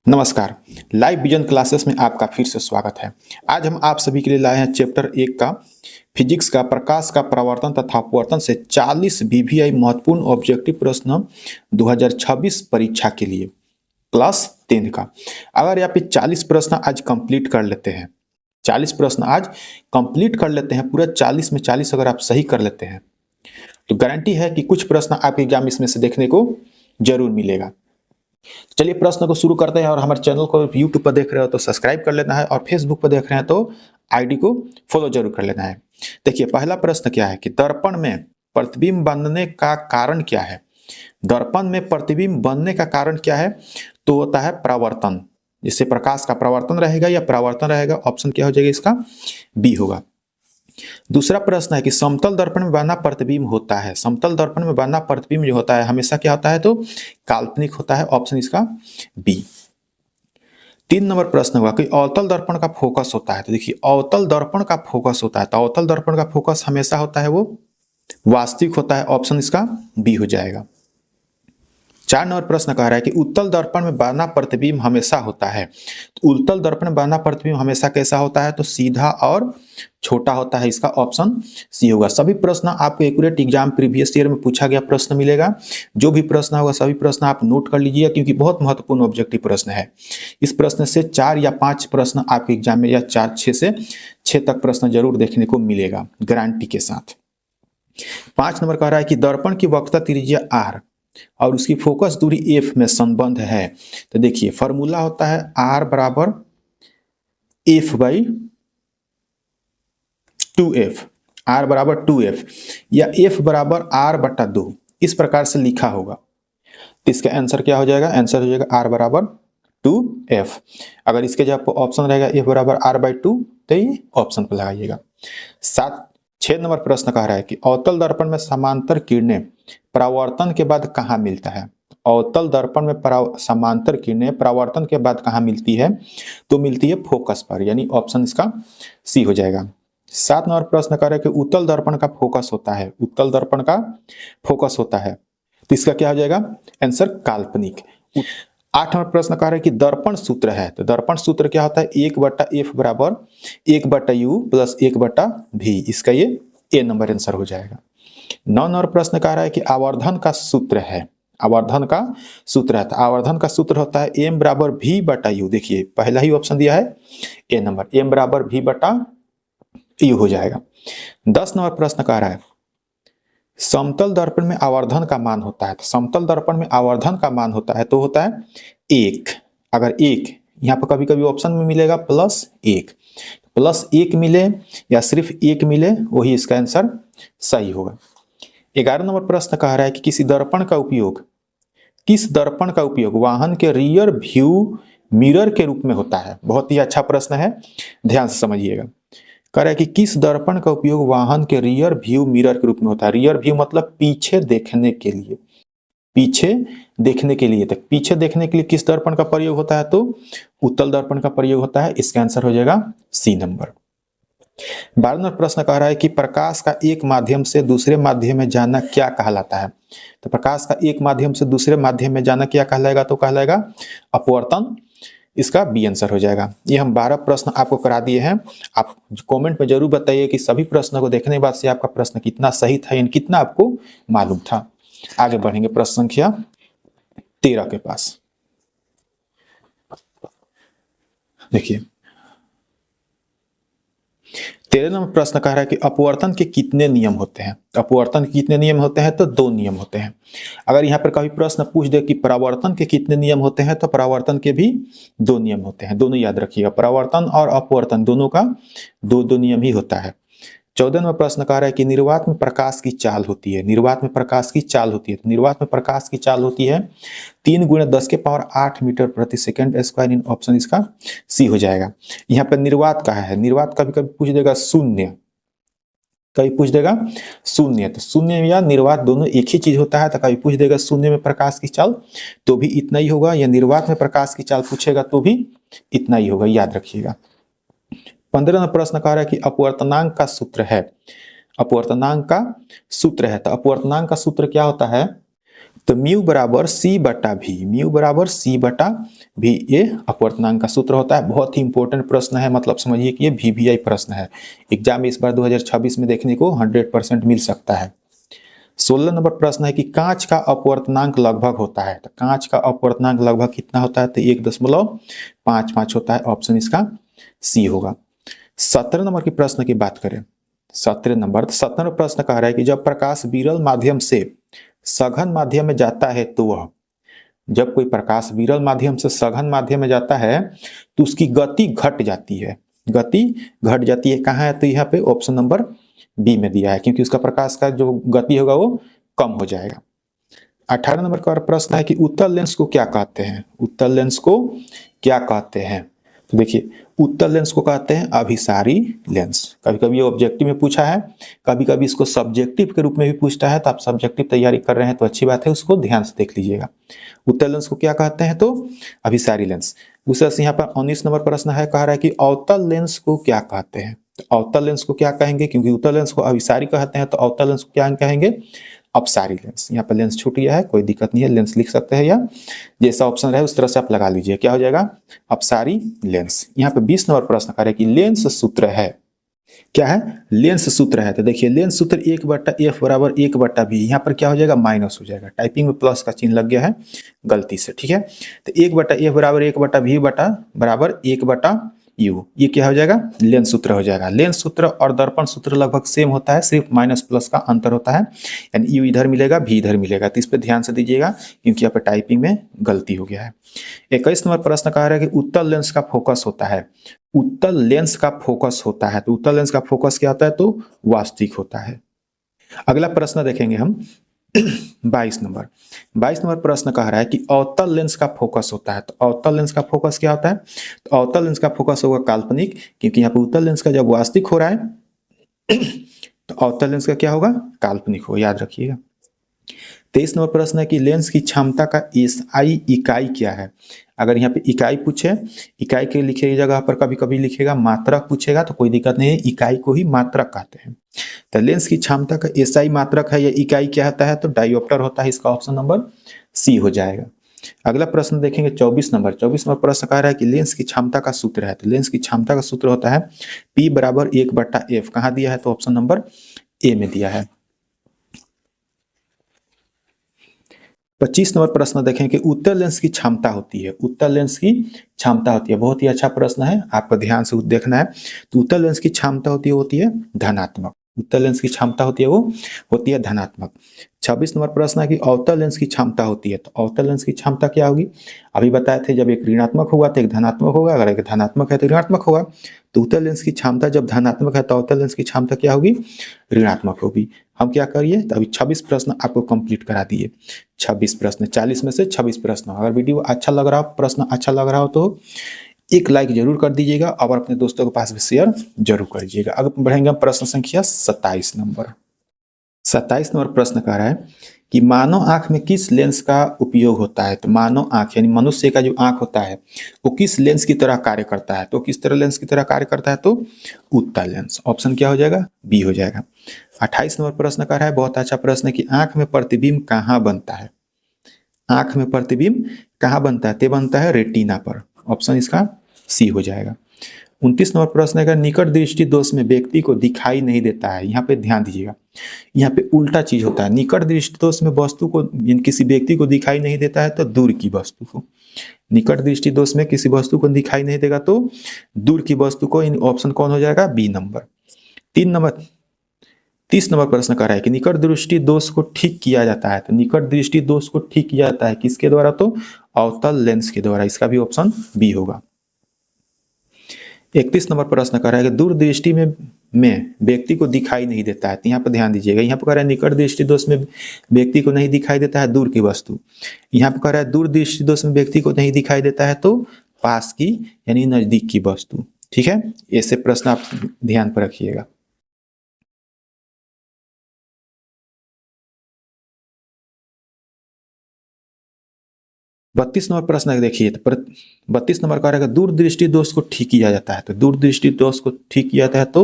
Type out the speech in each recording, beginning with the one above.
नमस्कार। Live vision classes में आपका फिर से स्वागत है। आज हम आप सभी के लिए लाए हैं चैप्टर 1 का फिजिक्स का प्रकाश का परावर्तन तथा अपवर्तन से 40 वीवीआई महत्वपूर्ण ऑब्जेक्टिव प्रश्न 2026 परीक्षा के लिए क्लास 10 का। अगर यहाँ पे 40 प्रश्न आज कंप्लीट कर लेते हैं, 40 प्रश्न आज कंप्लीट कर लेते हैं, पूरा 40 में 40 अगर आप सही कर लेते हैं तो गारंटी है कि कुछ प्रश्न आपके एग्जाम इसमें से देखने को जरूर मिलेगा। चलिए प्रश्न को शुरू करते हैं। और हमारे चैनल को यूट्यूब पर देख रहे हो तो सब्सक्राइब कर लेना है और फेसबुक पर देख रहे हैं तो आईडी को फॉलो जरूर कर लेना है। देखिए पहला प्रश्न क्या है कि दर्पण में प्रतिबिंब बनने का कारण क्या है। दर्पण में प्रतिबिंब बनने का कारण क्या है? तो होता है परावर्तन। जिससे प्रकाश का परावर्तन रहेगा या परावर्तन रहेगा, ऑप्शन क्या हो जाएगा इसका? बी होगा। दूसरा प्रश्न है कि समतल दर्पण में बना प्रतिबिंब होता है। समतल दर्पण में बना प्रतिबिंब जो होता है हमेशा क्या होता है? तो काल्पनिक होता है, ऑप्शन इसका बी। 3 नंबर प्रश्न हुआ कि अवतल दर्पण का फोकस होता है। तो देखिए अवतल दर्पण का फोकस होता है, तो अवतल दर्पण का फोकस हमेशा होता है वो वास्तविक होता है, ऑप्शन इसका बी हो जाएगा। 4 नंबर प्रश्न कह रहा है कि उत्तल दर्पण में बना प्रतिबिंब हमेशा होता है। तो उत्तल दर्पण में बना प्रतिबिंब हमेशा कैसा होता है? तो सीधा और छोटा होता है, इसका ऑप्शन सी होगा। सभी प्रश्न आपको एक्यूरेट एग्जाम प्रीवियस ईयर में पूछा गया प्रश्न मिलेगा। जो भी प्रश्न होगा सभी प्रश्न आप नोट कर लीजिए, क्योंकि बहुत महत्वपूर्ण ऑब्जेक्टिव प्रश्न है। इस प्रश्न से 4 या 5 प्रश्न आपके एग्जाम में, या 4-6 से 6 तक प्रश्न जरूर देखने को मिलेगा गारंटी के साथ। 5 नंबर कह रहा है कि दर्पण की वक्रता त्रिज्या r और उसकी फोकस दूरी f में संबंध है। तो देखिए फॉर्मूला होता है r बराबर f बाई 2f, r बराबर 2f या f बराबर r बटा 2, इस प्रकार से लिखा होगा। तो इसका आंसर क्या हो जाएगा? आंसर हो जाएगा r बराबर 2f। अगर इसके जब ऑप्शन रहेगा f बराबर r बाई 2 तो ये ऑप्शन पर लगाइएगा। 6 नंबर प्रश्न कह रहा है कि अवतल दर्पण में समांतर किरणें परावर्तन के बाद कहाँ मिलता है। अवतल दर्पण में समांतर किरणें परावर्तन के बाद कहाँ मिलती है? तो मिलती है फोकस पर, यानी ऑप्शन इसका सी हो जाएगा। 7 नंबर प्रश्न कह रहा है कि उत्तल दर्पण का फोकस होता है। उत्तल दर्पण का फोकस होता है, तो इसका क्या हो जाएगा? आंसर काल्पनिक। 8 नंबर प्रश्न कह रहा है कि दर्पण सूत्र है। तो दर्पण सूत्र क्या होता है? 1/f बराबर 1/u प्लस 1/v, इसका ये ए नंबर आंसर हो जाएगा। 9 नंबर प्रश्न कह रहा है कि आवर्धन का सूत्र है। आवर्धन का सूत्र है, तो आवर्धन का सूत्र होता है m बराबर v बटा u। देखिए पहला ही ऑप्शन दिया है ए नंबर, m बराबर v बटा u हो जाएगा। 10 नंबर प्रश्न कह रहा है समतल दर्पण में आवर्धन का मान होता है। तो समतल दर्पण में आवर्धन का मान होता है तो होता है 1। अगर 1 यहाँ पर कभी कभी ऑप्शन में मिलेगा +1, +1 मिले या सिर्फ 1 मिले वही इसका आंसर सही होगा। 11 नंबर प्रश्न कह रहा है कि किस दर्पण का उपयोग वाहन के रियर व्यू मिरर के रूप में होता है। बहुत ही अच्छा प्रश्न है, ध्यान से समझिएगा। कह रहा है कि किस दर्पण का उपयोग वाहन के रियर व्यू मिरर के रूप में होता है। रियर व्यू मतलब पीछे देखने के लिए, पीछे देखने के लिए। तक पीछे देखने के लिए किस दर्पण का प्रयोग होता है? तो उत्तल दर्पण का प्रयोग होता है, इसका आंसर हो जाएगा सी नंबर। 12 नंबर प्रश्न कह रहा है कि प्रकाश का एक माध्यम से दूसरे माध्यम में जाना क्या कहलाता है। तो प्रकाश का एक माध्यम से दूसरे माध्यम में जाना क्या कहलाएगा? तो कहलाएगा अपवर्तन, इसका बी आंसर हो जाएगा। ये हम 12 प्रश्न आपको करा दिए हैं। आप कमेंट में जरूर बताइए कि सभी प्रश्नों को देखने के बाद से आपका प्रश्न कितना सही था, यानी कितना आपको मालूम था। आगे बढ़ेंगे प्रश्न संख्या 13 के पास। देखिए 13 नंबर प्रश्न कह रहा है कि अपवर्तन के कितने नियम होते हैं। अपवर्तन के कितने नियम होते हैं? तो 2 नियम होते हैं। अगर यहाँ पर कभी प्रश्न पूछ दे कि परावर्तन के कितने नियम होते हैं, तो परावर्तन के भी 2 नियम होते हैं। दोनों याद रखिएगा, परावर्तन और अपवर्तन दोनों का 2 नियम ही होता है। 14 नंबर प्रश्न कह रहा है कि निर्वात में प्रकाश की चाल होती है। निर्वात में प्रकाश की चाल होती है। तो निर्वात में प्रकाश की चाल होती है 3 × 10⁸ मीटर प्रति सेकंड स्क्वायर, इन ऑप्शन इसका सी हो जाएगा। यहाँ पर निर्वात का है, निर्वात कभी कभी पूछ देगा शून्य, कभी पूछ देगा शून्य। तो शून्य या निर्वात दोनों एक ही चीज होता है। तो कभी पूछ देगा शून्य में प्रकाश की चाल तो भी इतना ही होगा, या निर्वात में प्रकाश की चाल पूछेगा तो भी इतना ही होगा, याद रखिएगा। 15 नंबर प्रश्न कह रहा है कि अपवर्तनांक का सूत्र है। अपवर्तनांक का सूत्र है, तो अपवर्तनांक का सूत्र क्या होता है? तो म्यू बराबर सी बटा भी, म्यू बराबर सी बटा भी, ये अपवर्तनांक का सूत्र होता है। बहुत ही इंपॉर्टेंट प्रश्न है, मतलब समझिए कि ये VVI प्रश्न है। एग्जाम इस बार 2026 में देखने को 100% मिल सकता है। 16 नंबर प्रश्न है कि कांच का अपवर्तनांक लगभग होता है। तो कांच का अपवर्तनांक लगभग कितना होता है? तो 1.55 होता है। ऑप्शन इसका सी होगा। 17 नंबर के प्रश्न की बात करें, 17 प्रश्न कह रहा है कि जब प्रकाश विरल माध्यम से सघन माध्यम में जाता है तो वह, जब कोई प्रकाश विरल माध्यम से सघन माध्यम में जाता है तो उसकी गति घट जाती है। गति घट जाती है कहाँ है? तो यहाँ पे ऑप्शन नंबर बी में दिया है, क्योंकि उसका प्रकाश का जो गति होगा वो कम हो जाएगा। 18 नंबर का प्रश्न है कि उत्तल लेंस को क्या कहते हैं? उत्तल लेंस को क्या कहते हैं? तो देखिए, उत्तल लेंस को कहते हैं अभिसारी लेंस। कभी कभी ये ऑब्जेक्टिव में पूछा है, कभी कभी इसको सब्जेक्टिव के रूप में भी पूछता है। तो आप सब्जेक्टिव तैयारी कर रहे हैं तो अच्छी बात है, उसको ध्यान से देख लीजिएगा। उत्तल लेंस को क्या कहते हैं? तो अभिसारी लेंस। दूसरा से यहाँ पर 19 नंबर प्रश्न है, कह रहा है कि अवतल लेंस को क्या कहते हैं? तो अवतल लेंस को क्या कहेंगे? क्योंकि उत्तल लेंस को अभिसारी कहते हैं, तो अवतल लेंस को क्या कहेंगे? अपसारी लेंस। यहाँ पर लेंस छूट गया है, कोई दिक्कत नहीं है, लेंस लिख सकते हैं या जैसा ऑप्शन रहे उस तरह से आप लगा लीजिए। क्या हो जाएगा? अपसारी लेंस। यहाँ पे 20 नंबर प्रश्न कर रहे हैं कि लेंस सूत्र है, क्या है? लेंस सूत्र है। तो देखिए, लेंस सूत्र 1/f बराबर 1/v। यहाँ पर क्या हो जाएगा? माइनस हो जाएगा। टाइपिंग में प्लस का चिन्ह लग गया है गलती से, ठीक है। तो 1/f बराबर 1/v बराबर 1/u, ये क्या हो जाएगा? लेंस सूत्र हो जाएगा। लेंस सूत्र और दर्पण सूत्र लगभग सेम होता है, सिर्फ माइनस प्लस का अंतर होता है, यानी u इधर मिलेगा, v इधर मिलेगा। तो इस पर ध्यान से दीजिएगा, क्योंकि यहाँ पर टाइपिंग में गलती हो गया है। 21 नंबर प्रश्न कह रहा है कि उत्तल लेंस का फोकस होता है। उत्तल लेंस का फोकस होता है, तो उत्तल लेंस का फोकस क्या होता है? तो वास्तविक होता है। अगला प्रश्न देखेंगे हम 22 नंबर प्रश्न कह रहा है कि अवतल लेंस का फोकस होता है। तो अवतल लेंस का फोकस क्या होता है? तो अवतल लेंस का फोकस होगा काल्पनिक, क्योंकि यहाँ पे उत्तल लेंस का जब वास्तविक हो रहा है तो अवतल लेंस का क्या होगा? काल्पनिक हो, याद रखिएगा। 23 नंबर प्रश्न है कि लेंस की क्षमता का SI इकाई क्या है? अगर यहाँ पे इकाई पूछे, इकाई के लिखे जगह पर कभी कभी लिखेगा मात्रक पूछेगा तो कोई दिक्कत नहीं है, इकाई को ही मात्रक कहते हैं। तो लेंस की क्षमता का SI मात्रक है या इकाई क्या होता है? तो डायोप्टर होता है। इसका ऑप्शन नंबर सी हो जाएगा। अगला प्रश्न देखेंगे 24 नंबर प्रश्न कह रहा है कि लेंस की क्षमता का सूत्र है। तो लेंस की क्षमता का सूत्र होता है P बराबर 1/f। कहाँ दिया है? तो ऑप्शन नंबर ए में दिया है। 25 नंबर प्रश्न देखें कि उत्तल लेंस की क्षमता होती है। उत्तल लेंस की क्षमता होती है, बहुत ही अच्छा प्रश्न है, आपको ध्यान से देखना है। तो उत्तल लेंस की क्षमता होती है धनात्मक। उत्तल लेंस की क्षमता होती है वो होती है धनात्मक। 26 नंबर प्रश्न है कि अवतल लेंस की क्षमता होती है। तो अवतल लेंस की क्षमता क्या होगी? अभी बताए थे, जब एक ऋणात्मक होगा तो एक धनात्मक होगा, अगर एक धनात्मक है तो ऋणात्मक होगा। तो उत्तल लेंस की क्षमता जब धनात्मक है तो अवतल लेंस की क्षमता क्या होगी? ऋणात्मक होगी। हम क्या करिए, तो अभी 26 प्रश्न आपको कंप्लीट करा दिए। 26 प्रश्न, 40 में से 26 प्रश्न। अगर वीडियो अच्छा लग रहा हो, प्रश्न अच्छा लग रहा हो तो एक लाइक जरूर कर दीजिएगा और अपने दोस्तों के पास भी शेयर जरूर कर दीजिएगा। अब बढ़ेंगे प्रश्न संख्या 27 नंबर। 27 नंबर प्रश्न कह रहा है कि मानव आंख में किस लेंस का उपयोग होता है? तो मानव आंख यानी मनुष्य का जो आंख होता है वो किस लेंस की तरह कार्य करता है? तो किस तरह लेंस की तरह कार्य करता है? तो उत्तल लेंस। ऑप्शन क्या हो जाएगा? बी हो जाएगा। 28 नंबर प्रश्न कह रहा है, बहुत अच्छा प्रश्न है कि आंख में प्रतिबिंब कहाँ बनता है? आंख में प्रतिबिंब कहाँ बनता है? ते बनता है रेटिना पर। ऑप्शन इसका सी हो जाएगा। 29 नंबर प्रश्न है, निकट दृष्टि दोष में व्यक्ति को दिखाई नहीं देता है। यहाँ पे ध्यान दीजिएगा, यहाँ पे उल्टा चीज होता है। निकट दृष्टि दोष में वस्तु को, किसी व्यक्ति को दिखाई नहीं देता है तो दूर की वस्तु को। निकट दृष्टि दोष में किसी वस्तु को दिखाई नहीं देगा तो दूर की वस्तु को। ऑप्शन कौन हो जाएगा? B number. 30 नंबर प्रश्न कर रहा है कि निकट दृष्टि दोष को ठीक किया जाता है। तो निकट दृष्टि दोष को ठीक किया जाता है किसके द्वारा? तो अवतल लेंस के द्वारा। इसका भी ऑप्शन बी होगा। 31 नंबर प्रश्न कर रहा है कि दूरदृष्टि में व्यक्ति को दिखाई नहीं देता है। तो यहाँ पर ध्यान दीजिएगा, यहाँ पर कह रहा है निकट दृष्टि दोष में व्यक्ति को नहीं दिखाई देता है दूर की वस्तु। यहाँ पर कह रहा है दूर दृष्टि दोष में व्यक्ति को नहीं दिखाई देता है तो पास की यानी नजदीक की वस्तु। ठीक है, ऐसे प्रश्न आप ध्यान पर रखिएगा। बत्तीस नंबर प्रश्न देखिए, तो 32 नंबर कह रहा है दूरदृष्टि दोष को ठीक किया जाता है। तो दूरदृष्टि दोष को ठीक किया जाता है तो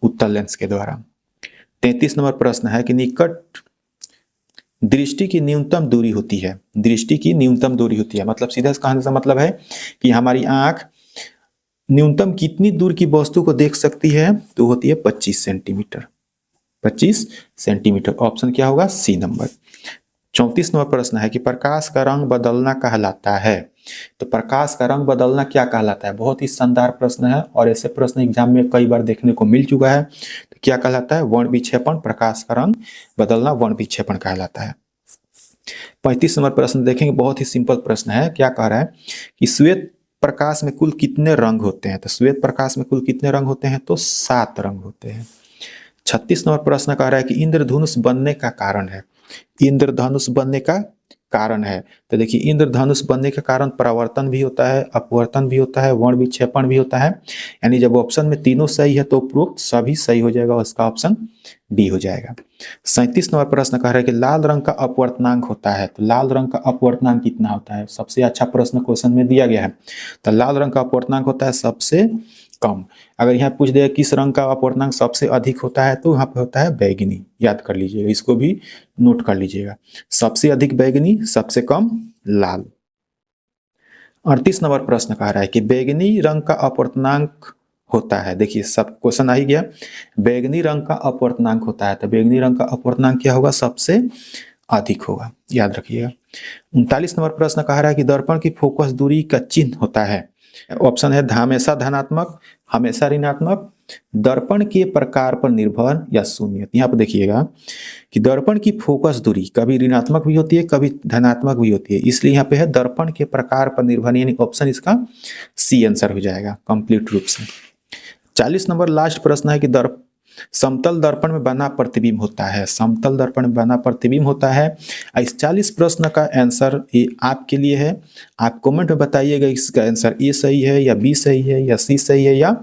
उत्तल लेंस के द्वारा। 33 नंबर प्रश्न है कि दृष्टि की न्यूनतम दूरी होती है। दृष्टि की न्यूनतम दूरी होती है मतलब सीधा कहने का मतलब है कि हमारी आंख न्यूनतम कितनी दूर की वस्तु को देख सकती है, तो होती है 25 सेंटीमीटर। 25 सेंटीमीटर। ऑप्शन क्या होगा? सी नंबर। 34 नंबर प्रश्न है कि प्रकाश का रंग बदलना कहलाता है। तो प्रकाश का रंग बदलना क्या कहलाता है? बहुत ही शानदार प्रश्न है और ऐसे प्रश्न एग्जाम में कई बार देखने को मिल चुका है। तो क्या कहलाता है? वर्ण विक्षेपण। प्रकाश का रंग बदलना वर्ण विक्षेपण कहलाता है। 35 नंबर प्रश्न देखेंगे, बहुत ही सिंपल प्रश्न है। क्या कह रहा है कि श्वेत प्रकाश में कुल कितने रंग होते हैं? तो श्वेत प्रकाश में कुल कितने रंग होते हैं? तो 7 रंग होते हैं। 36 नंबर प्रश्न कह रहा है कि इंद्रधनुष बनने का कारण है। इंद्रधनुष बनने का कारण है, तो देखिए इंद्रधनुष बनने का कारण परावर्तन भी होता है, अपवर्तन भी होता है, वर्ण विक्षेपण भी होता है। यानी जब ऑप्शन में तीनों सही है तो उपरोक्त सभी सही हो जाएगा, उसका ऑप्शन डी हो जाएगा। 37 नंबर प्रश्न कह रहा है कि लाल रंग का अपवर्तनांक होता है। तो लाल रंग का अपवर्तनांक कितना होता है? सबसे अच्छा प्रश्न क्वेश्चन में दिया गया है। तो लाल रंग का अपवर्तनांक होता है सबसे कम। अगर यहाँ पूछ दिया किस रंग का अपवर्तनांक सबसे अधिक होता है, तो यहाँ पे होता है बैगनी। याद कर लीजिएगा, इसको भी नोट कर लीजिएगा। सबसे अधिक बैगनी, सबसे कम लाल। 38 नंबर प्रश्न कह रहा है कि बैगनी रंग का अपवर्तनांक होता है। देखिए सब क्वेश्चन आ ही गया। बैगनी रंग का अपवर्तनांक होता है, तो बैगनी रंग का अपवर्तनांक क्या होगा? सबसे अधिक होगा, याद रखिएगा। 39 नंबर प्रश्न कह रहा है कि दर्पण की फोकस दूरी का चिन्ह होता है। ऑप्शन है हमेशा धनात्मक, हमेशा ऋणात्मक, दर्पण के प्रकार पर निर्भर या शून्य। यहाँ पर देखिएगा कि दर्पण की फोकस दूरी कभी ऋणात्मक भी होती है, कभी धनात्मक भी होती है, इसलिए यहाँ पे है दर्पण के प्रकार पर निर्भर, यानी ऑप्शन इसका सी आंसर हो जाएगा कंप्लीट रूप से। 40 नंबर लास्ट प्रश्न है कि समतल दर्पण में बना प्रतिबिंब होता है। समतल दर्पण में बना प्रतिबिंब होता है। इस 40 प्रश्न का आंसर ये आपके लिए है। आप कमेंट में बताइएगा इसका आंसर ए सही है या बी सही है या सी सही है या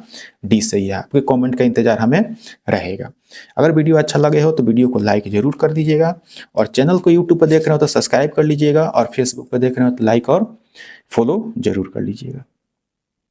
डी सही है। आपके कमेंट का इंतजार हमें रहेगा। अगर वीडियो अच्छा लगे हो तो वीडियो को लाइक जरूर कर दीजिएगा और चैनल को यूट्यूब पर देख रहे हो तो सब्सक्राइब कर लीजिएगा और फेसबुक पर देख रहे हो तो लाइक और फॉलो जरूर कर लीजिएगा।